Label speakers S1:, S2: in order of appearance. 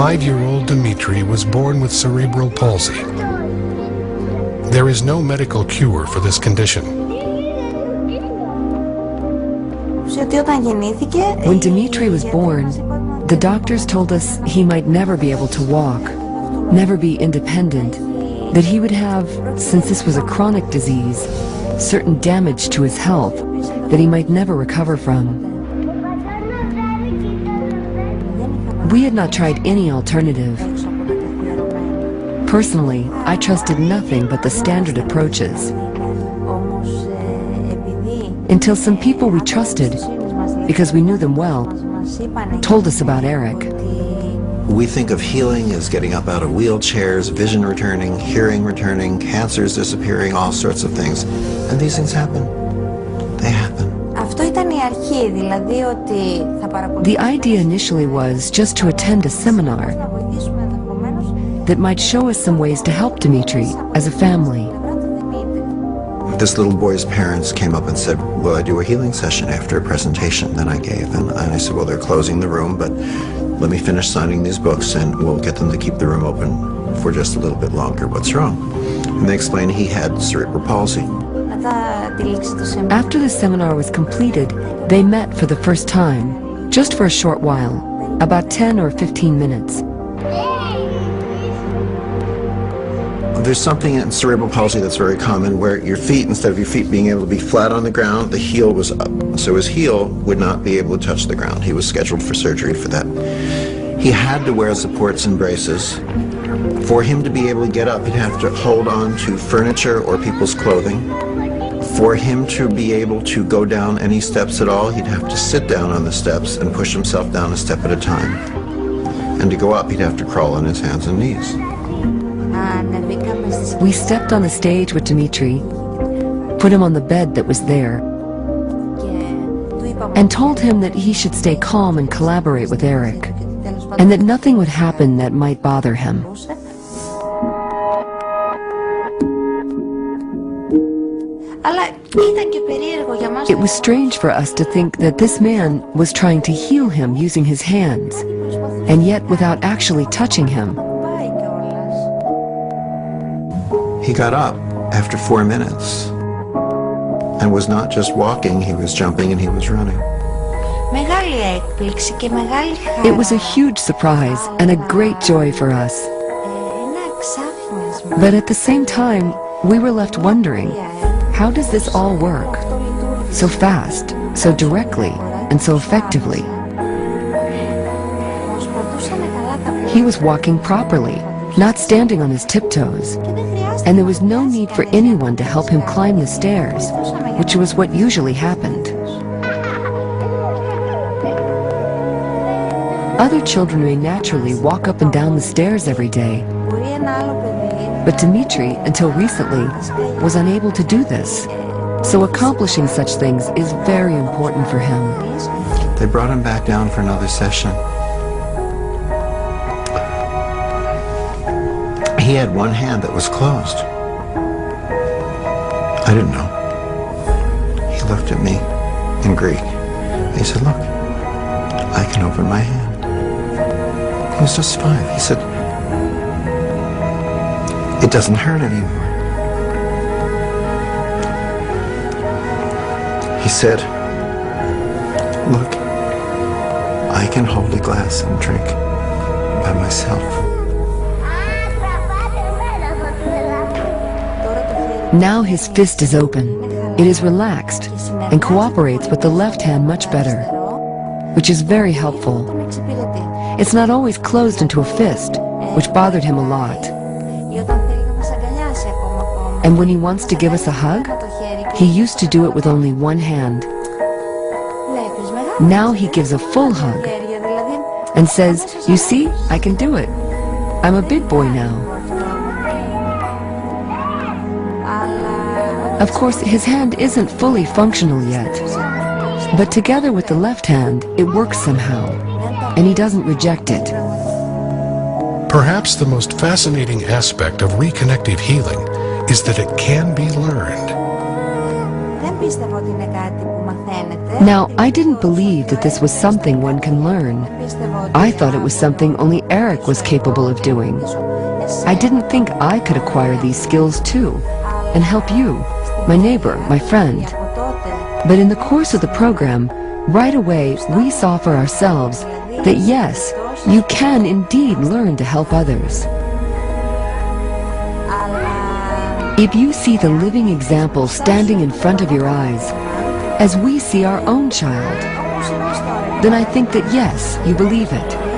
S1: 5-year-old Dimitri was born with cerebral palsy. There is no medical cure for this condition.
S2: When Dimitri was born, the doctors told us he might never be able to walk, never be independent, that he would have, since this was a chronic disease, certain damage to his health that he might never recover from. We had not tried any alternative. Personally, I trusted nothing but the standard approaches. Until some people we trusted, because we knew them well, told us about Eric.
S3: We think of healing as getting up out of wheelchairs, vision returning, hearing returning, cancers disappearing, all sorts of things. And these things happen. They happen.
S2: The idea initially was just to attend a seminar that might show us some ways to help Dimitri as a family.
S3: This little boy's parents came up and said, will I do a healing session after a presentation that I gave? And I said, well, they're closing the room, but let me finish signing these books and we'll get them to keep the room open for just a little bit longer. What's wrong? And they explained he had cerebral palsy.
S2: After the seminar was completed, they met for the first time, just for a short while, about 10 or 15 minutes.
S3: There's something in cerebral palsy that's very common where your feet, instead of your feet being able to be flat on the ground, the heel was up. So his heel would not be able to touch the ground. He was scheduled for surgery for that. He had to wear supports and braces. For him to be able to get up, he'd have to hold on to furniture or people's clothing. For him to be able to go down any steps at all, he'd have to sit down on the steps and push himself down a step at a time. And to go up, he'd have to crawl on his hands and knees.
S2: We stepped on the stage with Dimitri, put him on the bed that was there, and told him that he should stay calm and collaborate with Eric, and that nothing would happen that might bother him. It was strange for us to think that this man was trying to heal him using his hands, and yet without actually touching him.
S3: He got up after 4 minutes and was not just walking, he was jumping and he was running.
S2: It was a huge surprise and a great joy for us. But at the same time, we were left wondering, how does this all work? So fast, so directly, and so effectively. He was walking properly, not standing on his tiptoes. And there was no need for anyone to help him climb the stairs, which was what usually happened. Other children may naturally walk up and down the stairs every day, but Dimitri, until recently, was unable to do this. So accomplishing such things is very important for him.
S3: They brought him back down for another session. He had one hand that was closed. I didn't know. He looked at me in Greek. He said, look, I can open my hand. He was just 5. He said, it doesn't hurt anymore. He said, look, I can hold a glass and drink by myself.
S2: Now his fist is open. It is relaxed and cooperates with the left hand much better, which is very helpful. It's not always closed into a fist, which bothered him a lot. And when he wants to give us a hug, he used to do it with only one hand. Now he gives a full hug and says, you see, I can do it. I'm a big boy now. Of course, his hand isn't fully functional yet, but together with the left hand, it works somehow, and he doesn't reject it.
S1: Perhaps the most fascinating aspect of reconnective healing is that it can be learned.
S2: Now, I didn't believe that this was something one can learn. I thought it was something only Eric was capable of doing. I didn't think I could acquire these skills too, and help you, my neighbor, my friend. But in the course of the program, right away we saw for ourselves that yes, you can indeed learn to help others. If you see the living example standing in front of your eyes, as we see our own child, then I think that yes, you believe it.